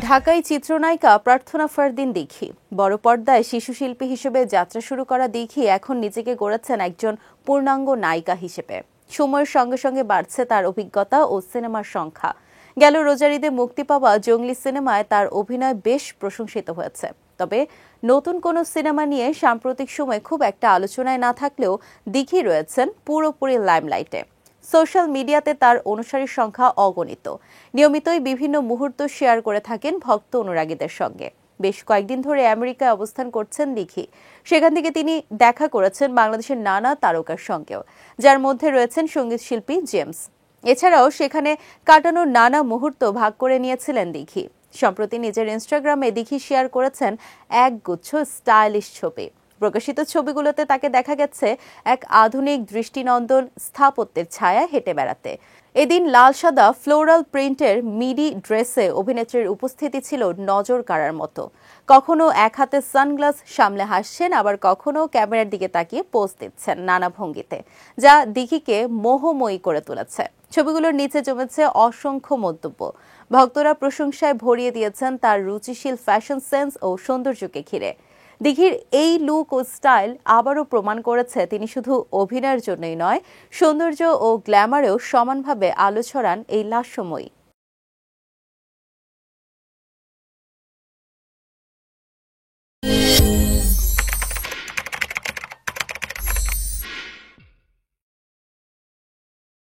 ঢাকায় চিত্রনায়িকা প্রার্থনা ফারদিন দীঘি বড় পর্দায় শিশুশিল্পী হিসেবে যাত্রা শুরু করা দীঘি এখন নিজেকে গড়েছেন একজন পূর্ণাঙ্গ নায়িকা হিসেবে। সময়ের সঙ্গে সঙ্গে বাড়ছে তার অভিজ্ঞতা ও সিনেমার সংখ্যা। গেল রোজার ঈদে মুক্তি পাওয়া জঙ্গলি সিনেমায় তার অভিনয় বেশ প্রশংসিত হয়েছে। তবে নতুন কোনো সিনেমা নিয়ে সাম্প্রতিক সময় খুব একটা আলোচনায় না থাকলেও দীঘি রয়েছেন পুরোপুরি লাইমলাইটে। সোশ্যাল মিডিয়াতে তার অনুসারীর সংখ্যা অগণিত। নিয়মিতই বিভিন্ন মুহূর্ত শেয়ার করে থাকেন ভক্ত অনুরাগীদের সঙ্গে। বেশ কয়েকদিন ধরে আমেরিকায় অবস্থান করছেন দীঘি। সেখান থেকে তিনি দেখা করেছেন বাংলাদেশের নানা তারকার সঙ্গেও, যার মধ্যে রয়েছেন সঙ্গীত শিল্পী জেমস। এছাড়াও সেখানে কাটানো নানা মুহূর্ত ভাগ করে নিয়েছিলেন দীঘি। সম্প্রতি নিজের ইনস্টাগ্রামে দীঘি শেয়ার করেছেন এক গুচ্ছ স্টাইলিশ ছবি। প্রকাশিত ছবিগুলোতে তাকে দেখা গেছে এক আধুনিক দৃষ্টিনন্দন স্থাপত্যের ছায়ায় হেঁটে বেড়াতে। এদিন লাল সাদা ফ্লোরাল প্রিন্টের মিডি ড্রেসে অভিনেত্রীর উপস্থিতি ছিল নজর কাড়ার মতো। কখনো এক হাতে সানগ্লাস সামলে হাসছেন, আবার কখনো ক্যামেরার দিকে তাকিয়ে পোজ দিচ্ছেন নানা ভঙ্গিতে, যা দীঘিকে মোহময়ী করে তুলেছে। ছবিগুলোর নিচে জমেছে অসংখ্য মন্তব্য। ভক্তরা প্রশংসায় ভরিয়ে দিয়েছেন তার রুচিশীল ফ্যাশন সেন্স ও সৌন্দর্যকে ঘিরে। দীঘির এই লুক ও স্টাইল আবারও প্রমাণ করেছে তিনি শুধু অভিনয়ের জন্যই নয়, সৌন্দর্য ও গ্ল্যামারেও সমানভাবে আলো ছড়ান এই লাস্যময়ী।